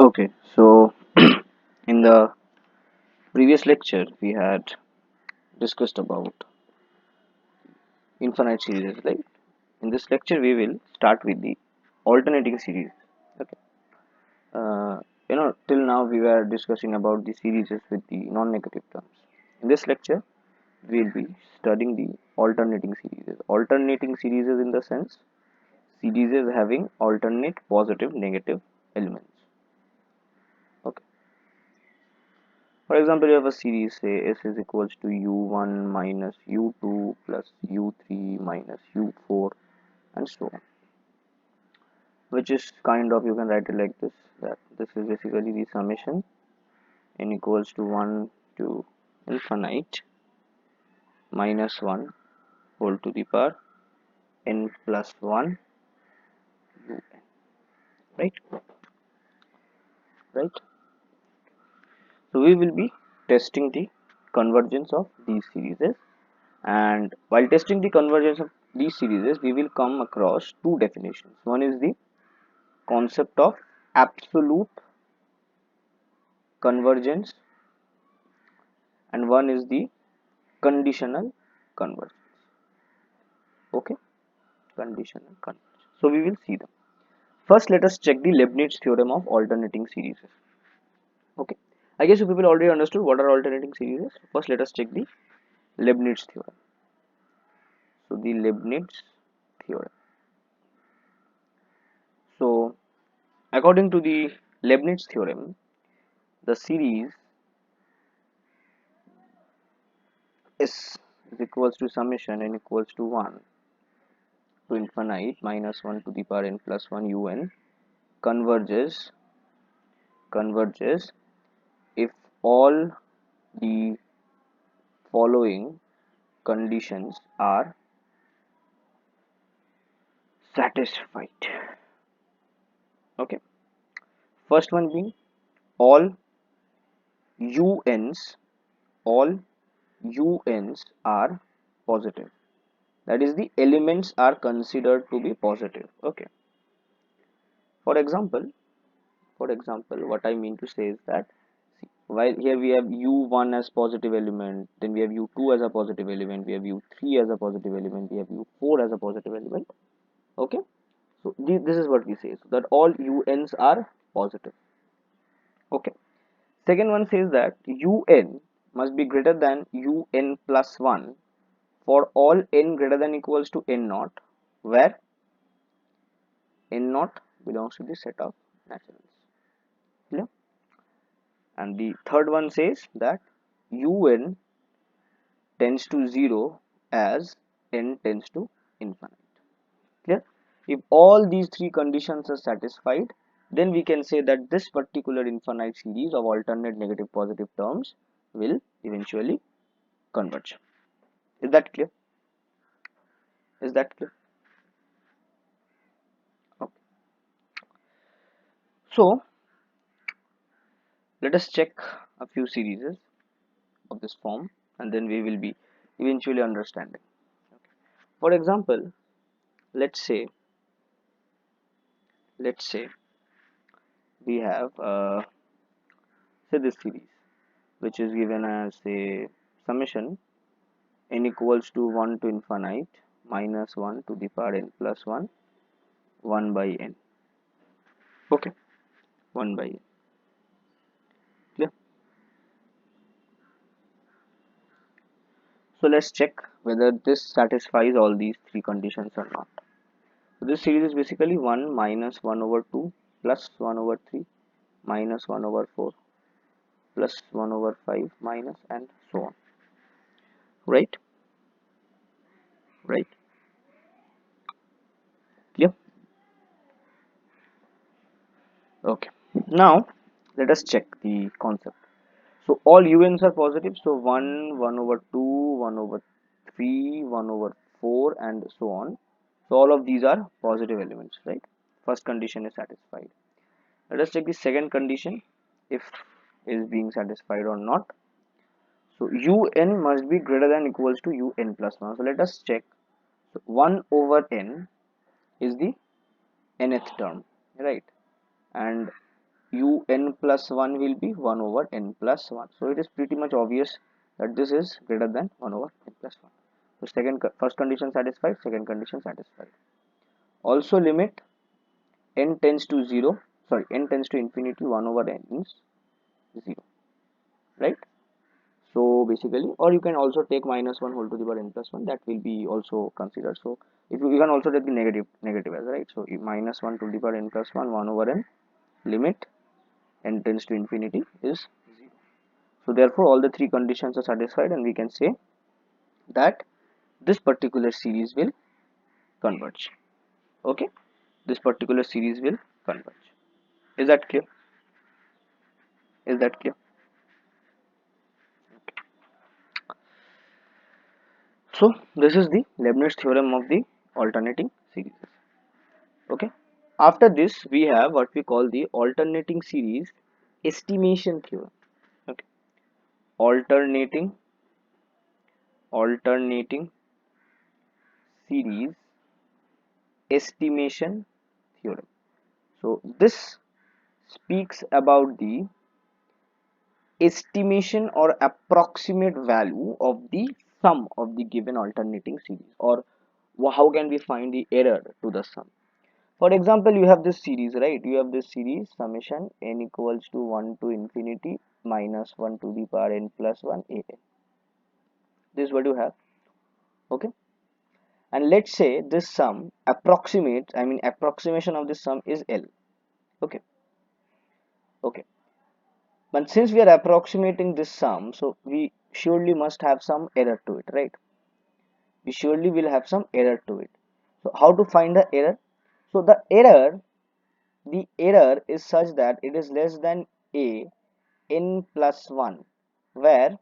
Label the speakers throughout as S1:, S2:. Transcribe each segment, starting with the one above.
S1: Okay, so in the previous lecture we had discussed about infinite series, right? In this lecture we will start with the alternating series. Okay. Till now we were discussing about the series with the non-negative terms. In this lecture we will be studying the alternating series. Alternating series in the sense series having alternate positive negative elements. Okay. For example, you have a series, say S is equals to u1 minus u2 plus u3 minus u4 and so on, which is kind of, you can write it like this, that this is basically the summation n equals to 1 to infinite minus 1 whole to the power n plus 1 un, right? Right. So we will be testing the convergence of these series, and while testing the convergence of these series we will come across two definitions. One is the concept of absolute convergence and one is the conditional convergence. Okay, conditional convergence. So we will see them. First, let us check the Leibniz theorem of alternating series. Okay, I guess you people already understood what are alternating series. First, let us check the Leibniz theorem. So the Leibniz theorem. So according to the Leibniz theorem, the series S is equals to summation n equals to 1 to infinite minus 1 to the power n plus 1 un converges if all the following conditions are satisfied. Okay, first one being all uns all uns are positive, that is the elements are considered to be positive. Okay, for example, what I mean to say is that, see, while here we have u1 as positive element, then we have u2 as a positive element, we have u3 as a positive element, we have u4 as a positive element. Okay, so this is what we say, so that all uns are positive. Okay, second one says that un must be greater than un plus 1 for all n greater than equals to n naught, where n naught belongs to the set of naturals. Clear? And the third one says that un tends to 0 as n tends to infinite. Clear? If all these three conditions are satisfied, then we can say that this particular infinite series of alternate negative positive terms will eventually converge. Is that clear? Is that clear? Okay. So let us check a few series of this form and then we will be eventually understanding. Okay. For example, let's say we have say this series which is given as a summation n equals to 1 to infinite minus 1 to the power n plus 1 1 by n. Okay, 1 by n. Clear? So let's check whether this satisfies all these three conditions or not. So this series is basically 1 minus 1 over 2 plus 1 over 3 minus 1 over 4 plus 1 over 5 minus and so on. Right? Right? Clear? Okay. Now let us check the concept. So all uns are positive. So 1, 1 over 2, 1 over 3, 1 over 4 and so on. So all of these are positive elements, right? First condition is satisfied. Let us check the second condition if is being satisfied or not. So un must be greater than equals to un plus 1. So let us check. So 1 over n is the nth term, right? And un plus 1 will be 1 over n plus 1. So it is pretty much obvious that this is greater than 1 over n plus 1. So first condition satisfied, second condition satisfied. Also limit n tends to 0, sorry, n tends to infinity, 1 over n is 0, right? So basically, or you can also take minus 1 whole to the power n plus 1, that will be also considered. So if you can also take the negative as, right? So minus 1 to the power n plus 1, 1 over n, limit n tends to infinity is 0. So therefore all the three conditions are satisfied, and we can say that this particular series will converge. Okay, this particular series will converge. Is that clear? Is that clear? So this is the Leibniz theorem of the alternating series. Okay, after this we have what we call the alternating series estimation theorem. Okay, alternating series estimation theorem. So this speaks about the estimation or approximate value of the sum of the given alternating series, or how can we find the error to the sum. For example, you have this series, right? You have this series summation n equals to 1 to infinity minus 1 to the power n plus 1 a n. This is what you have. Okay, and let's say this sum approximation of this sum is L. Okay, okay, but since we are approximating this sum, so we surely must have some error to it, right? We surely will have some error to it. So how to find the error? So the error is such that it is less than a n plus 1, where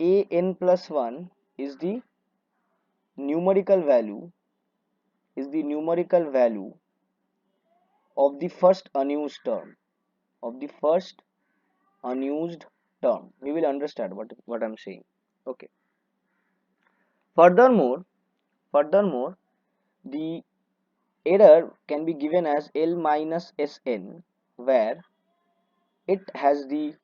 S1: a n plus 1 is the numerical value of the first unused term, of the first unused term. We will understand what I'm saying. Okay, furthermore the error can be given as L minus Sn, where it has the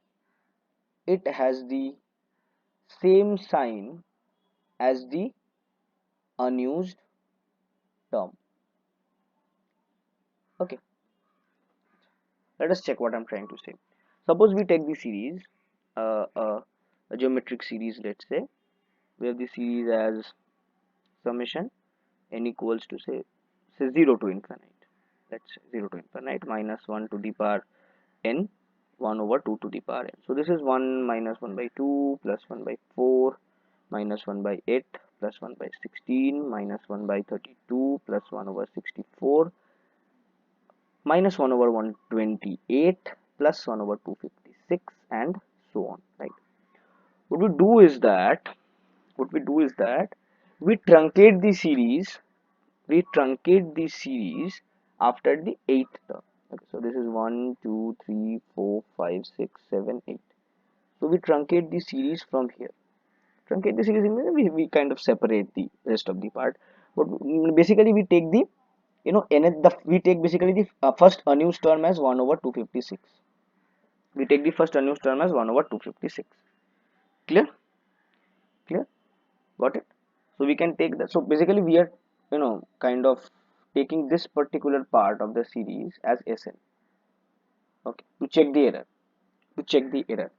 S1: same sign as the unused term. Okay, let us check what I'm trying to say. Suppose we take the series, a geometric series. Let's say we have the series as summation n equals to say 0 to infinite. Let's say 0 to infinite minus 1 to the power n, 1 over 2 to the power n. So this is 1 minus 1 by 2 plus 1 by 4 minus 1 by 8 plus 1 by 16 minus 1 by 32 plus 1 over 64 minus 1 over 128 plus 1 over 256, and so on, right? What we do is that we truncate the series, after the eighth term. Okay, so this is 1 2 3 4 5 6 7 8. So we truncate the series from here. Truncate the series means we kind of separate the rest of the part, but basically we take the we take basically the first unused term as 1 over 256. We take the first unused term as 1 over 256. Clear? Clear? Got it? So we can take that. So basically we are kind of taking this particular part of the series as Sn. Okay, to check the error.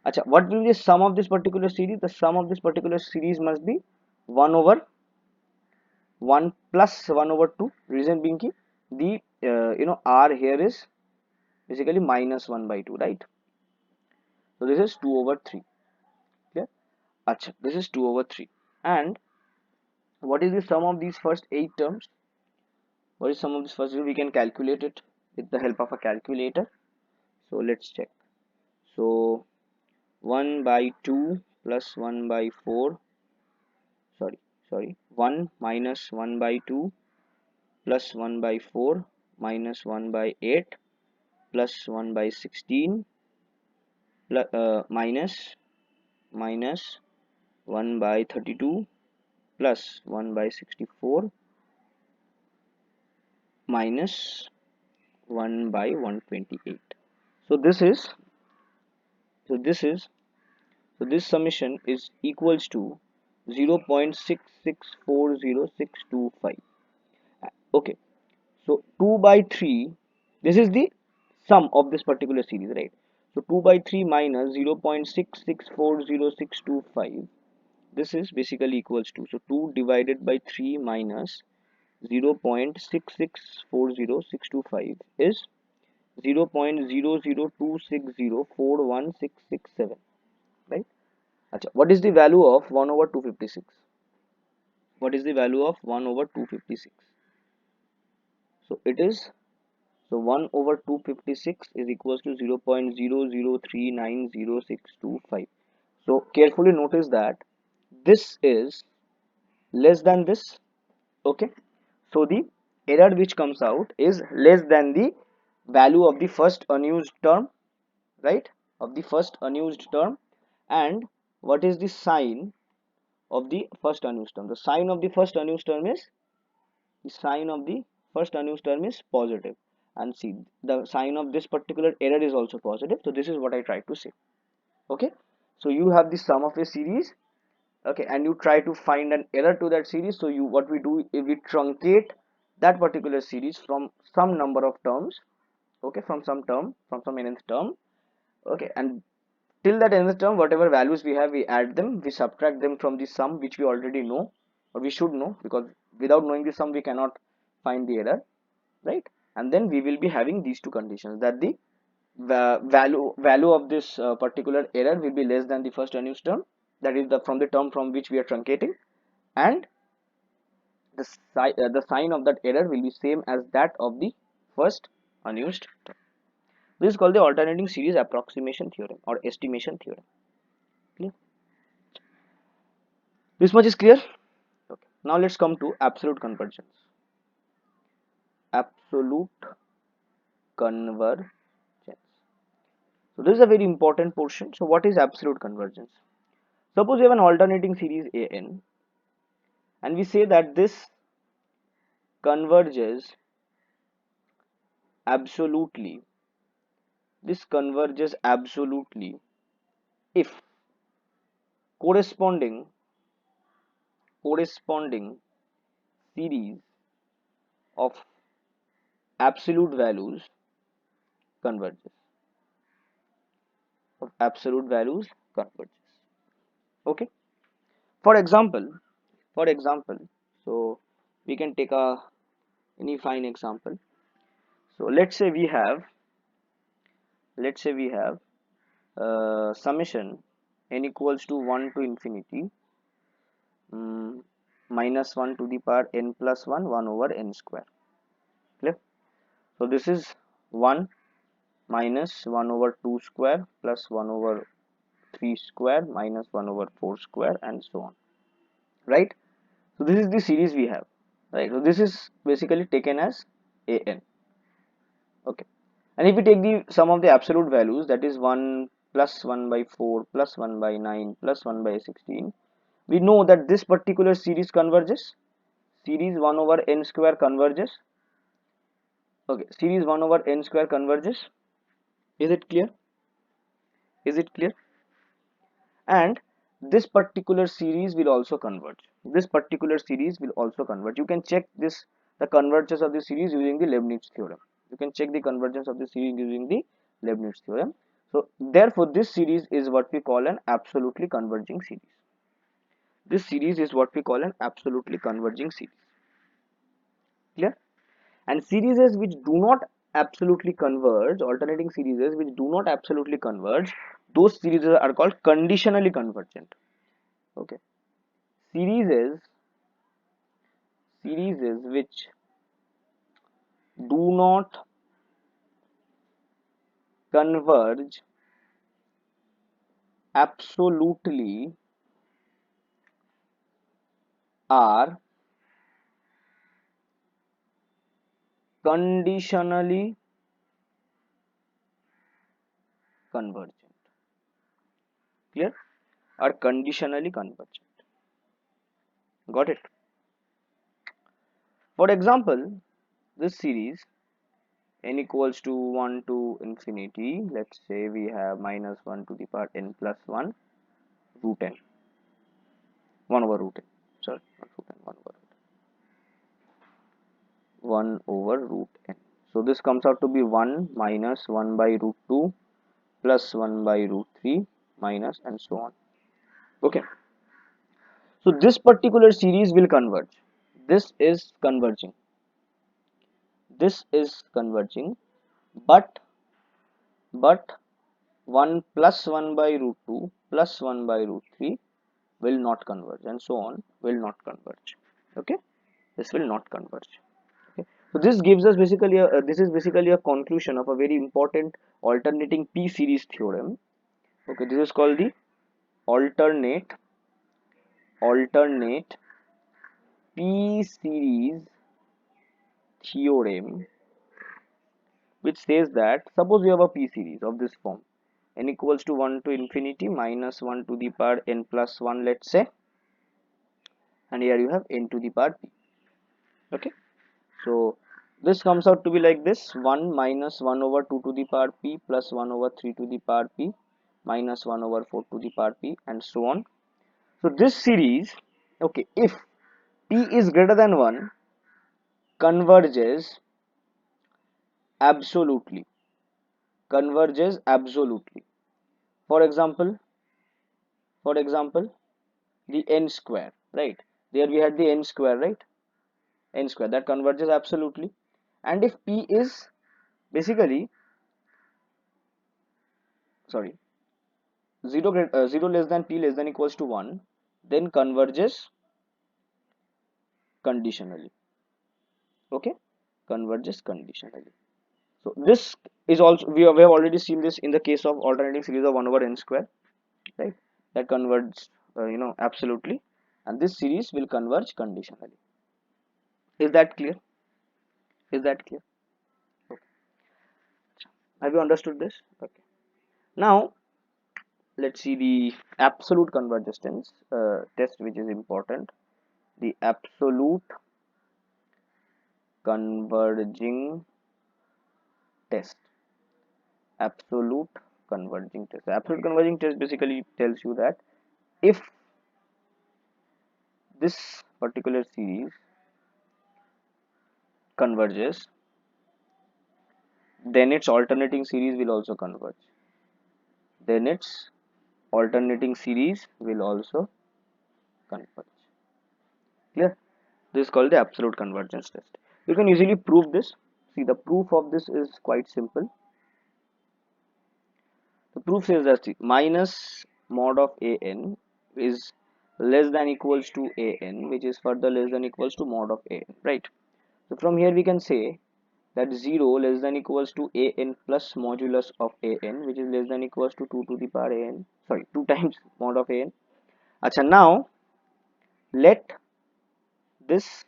S1: Acha, what will be the sum of this particular series? The sum of this particular series must be 1 over 1 plus 1 over 2. Reason being ki the r here is basically minus 1 by 2, right? So this is 2 over 3. Clear? Acha, this is 2 over 3. And what is the sum of these first 8 terms? What is sum of this first? We can calculate it with the help of a calculator. So let's check. So 1 by 2 plus 1 by 4, sorry 1 minus 1 by 2 plus 1 by 4 minus 1 by 8 plus 1 by 16 plus, minus 1 by 32 plus 1 by 64 minus 1 by 128. So this is so this is so this summation is equals to 0.6640625. Okay, so 2 by 3, this is the sum of this particular series, right? So 2 by 3 minus 0.6640625, this is basically equals to, so 2 divided by 3 minus 0.6640625 is 0.002604167, right? Acha, what is the value of 1 over 256? What is the value of 1 over 256? So it is, so 1 over 256 is equals to 0.003900625. So carefully notice that this is less than this. Okay, so the error which comes out is less than the value of the first unused term, right? Of the first unused term. And what is the sign of the first unused term? The sign of the first unused term is, the sign of the first unused term is positive. And see, the sign of this particular error is also positive. So this is what I tried to say. Okay, so you have the sum of a series, okay, and you try to find an error to that series. So you, what we do is we truncate that particular series from some number of terms, okay, from some term, from some nth term, okay, and till that nth term, whatever values we have, we add them, we subtract them from the sum which we already know, or we should know, because without knowing the sum we cannot find the error, right? And then we will be having these two conditions, that the value of this particular error will be less than the first unused term, that is the from the term from which we are truncating, and the sign of that error will be same as that of the first unused term. This is called the alternating series approximation theorem or estimation theorem. Clear? This much is clear. Okay, now let's come to absolute convergence. Absolute convergence. So this is a very important portion. So what is absolute convergence? Suppose we have an alternating series an, and we say that this converges absolutely. This converges absolutely if corresponding series of absolute values converges. Of absolute values converges. Okay. For example, so we can take any fine example. So let's say we have summation n equals to 1 to infinity minus 1 to the power n plus 1 over n square. Clear? So this is 1 minus 1 over 2 square plus 1 over 3 square minus 1 over 4 square and so on, right? So this is the series we have, right? So this is basically taken as an. Okay, and if we take the sum of the absolute values, that is 1 plus 1 by 4 plus 1 by 9 plus 1 by 16, we know that this particular series converges. Series 1 over n square converges. Okay, series 1 over n square converges. Is it clear? Is it clear? And this particular series will also converge. This particular series will also converge. You can check this, the convergence of the series using the Leibniz theorem. You can check the convergence of the series using the Leibniz theorem. So therefore this series is what we call an absolutely converging series. This series is what we call an absolutely converging series. Clear? And series which do not absolutely converge, alternating series which do not absolutely converge, those series are called conditionally convergent. Okay, series which do not converge absolutely are conditionally convergent. Clear? Are conditionally convergent. Got it? For example, this series n equals to 1 to infinity, let's say we have minus 1 to the power n plus 1 root n, 1 over root n, sorry, not root n, 1 over root n. So this comes out to be 1 minus 1 by root 2 plus 1 by root 3 minus and so on. Okay, so this particular series will converge. This is converging. This is converging, but 1 plus 1 by root 2 plus 1 by root 3 will not converge, and so on will not converge. Okay, this will not converge. Okay. So this gives us basically this is basically a conclusion of a very important alternating p series theorem. Okay, this is called the alternate p series theorem, which says that suppose we have a p series of this form, n equals to 1 to infinity minus 1 to the power n plus 1, let's say, and here you have n to the power p. Okay, so this comes out to be like this: 1 minus 1 over 2 to the power p plus 1 over 3 to the power p minus 1 over 4 to the power p, and so on. So this series, okay, if p is greater than 1, converges absolutely. Converges absolutely. For example, the n square, right? There we had the n square, right? N square, that converges absolutely. And if p is basically, sorry, 0 less than p less than equals to 1, then converges conditionally. Okay, converges conditionally. So this is also, we have already seen this in the case of alternating series of 1 over n square, right? That converges absolutely, and this series will converge conditionally. Is that clear? Is that clear? Okay. Have you understood this? Okay, now let's see the absolute convergence test, which is important. The absolute converging test. Absolute converging test. The absolute converging test basically tells you that if this particular series converges, then its alternating series will also converge. Then its alternating series will also converge. Clear? This is called the absolute convergence test. You can easily prove this. See, the proof of this is quite simple. The proof says that minus mod of an is less than equals to an, which is further less than equals to mod of an, right? So from here we can say that 0 less than equals to an plus modulus of an, which is less than equals to 2 to the power an, sorry, 2 times mod of an. Acha, now let this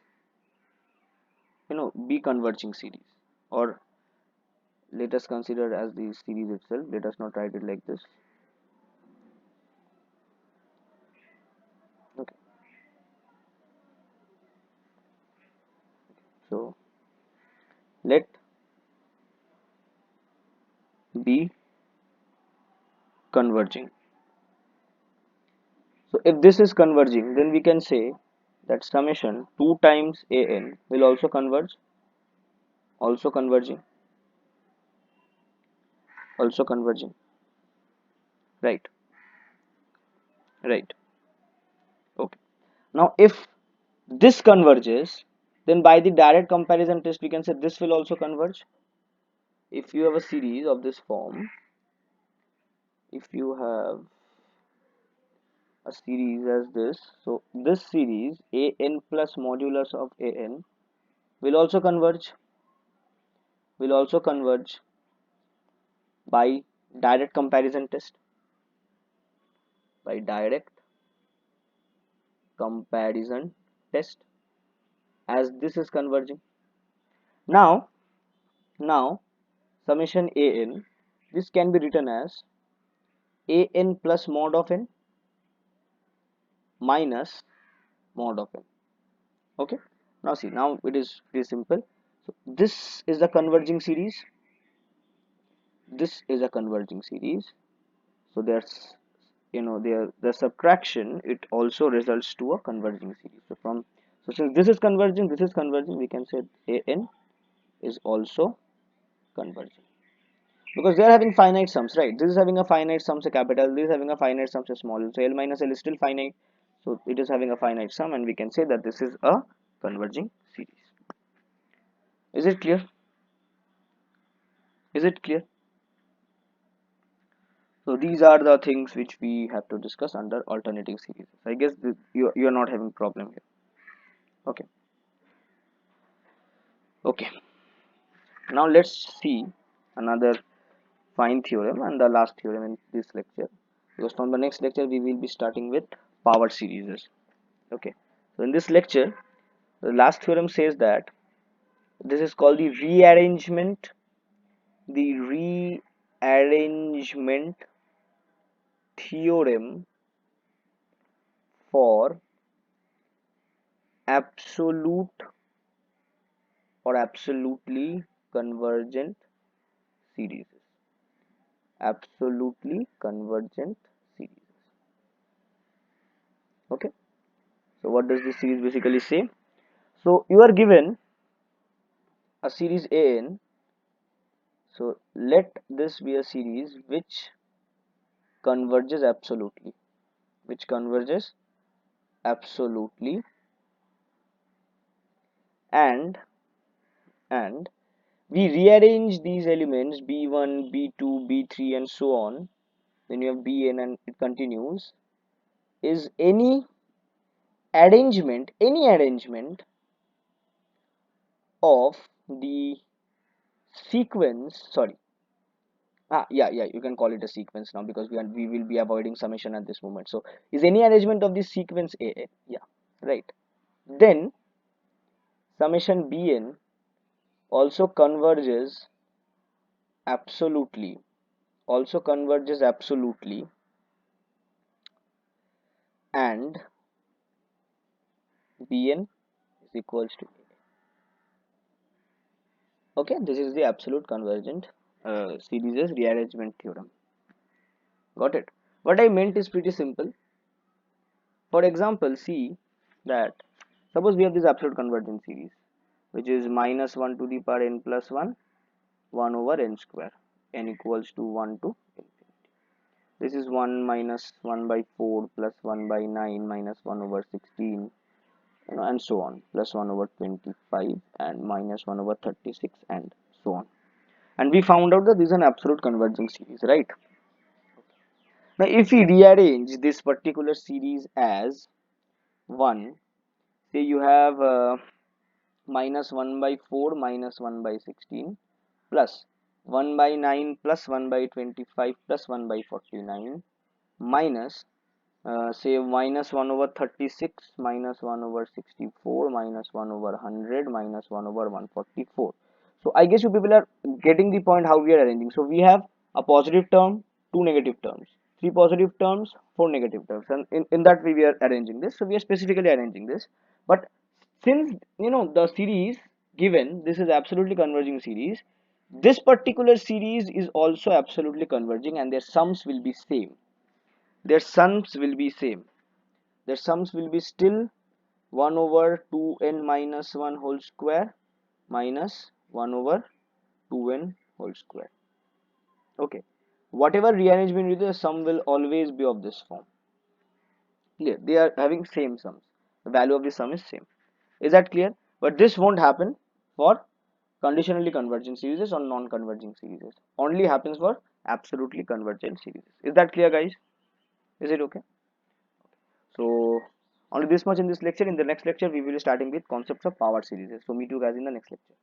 S1: be converging series, or let us consider as the series itself. Let us not write it like this. Okay, so let be converging. So if this is converging, then we can say that summation 2 times an will also converge, also converging, also converging, right? Right. Okay. Now if this converges, then by the direct comparison test we can say this will also converge. If you have a series of this form, if you have a series as this, so this series an plus modulus of an will also converge, will also converge by direct comparison test, by direct comparison test, as this is converging. Now summation an, this can be written as an plus mod of n minus mod of n. Okay, now see, now it is pretty simple. So this is a converging series. This is a converging series. So there's, the subtraction, it also results to a converging series. So since this is converging, we can say an is also converging, because they are having finite sums, right? This is having a finite sum, say capital, this is having a finite sum, say small. So L minus L is still finite, so it is having a finite sum, and we can say that this is a converging series. Is it clear? Is it clear? So these are the things which we have to discuss under alternating series. I guess you are not having problem here. Okay. Okay, now let's see another fine theorem and the last theorem in this lecture, because from the next lecture we will be starting with power series. Okay, so in this lecture the last theorem says that this is called the rearrangement theorem for absolute or absolutely convergent series. Absolutely convergent series. Okay, so what does this series basically say? So you are given a series an, so let this be a series converges absolutely which converges absolutely, and and we rearrange these elements b1, b2, b3 and so on. Then you have bn and it continues, is any arrangement of the sequence, sorry, yeah, you can call it a sequence now, because we will be avoiding summation at this moment. So is any arrangement of the sequence a, yeah, right, then summation bn also converges absolutely, absolutely, and bn is equals to a. Okay, this is the absolute convergent series rearrangement theorem. Got it? What I meant is pretty simple. For example, see that suppose we have this absolute convergent series, which is minus 1 to the power n plus 1, 1 over n square, n equals to 1 to infinity. This is 1 minus 1 by 4 plus 1 by 9 minus 1 over 16, and so on, plus 1 over 25 and minus 1 over 36 and so on. And we found out that this is an absolute converging series, right? Now if we rearrange this particular series as 1, say you have minus 1 by 4 minus 1 by 16 plus 1 by 9 plus 1 by 25 plus 1 by 49 minus say minus 1 over 36 minus 1 over 64 minus 1 over 100 minus 1 over 144. So I guess you people are getting the point how we are arranging. So we have a positive term, two negative terms, three positive terms, four negative terms, and in that way we are arranging this. So we are specifically arranging this. But since the series given, this is absolutely converging series, this particular series is also absolutely converging and their sums will be same. Their sums will be still 1 over 2n minus 1 whole square minus 1 over 2n whole square. Okay, whatever rearrangement you do, the sum will always be of this form. Clear? They are having same sums, the value of the sum is same. Is that clear? But this won't happen for conditionally convergent series or non-converging series. Only happens for absolutely convergent series. Is that clear, guys? Is it okay? So only this much in this lecture. In the next lecture we will be starting with concepts of power series. So meet you guys in the next lecture.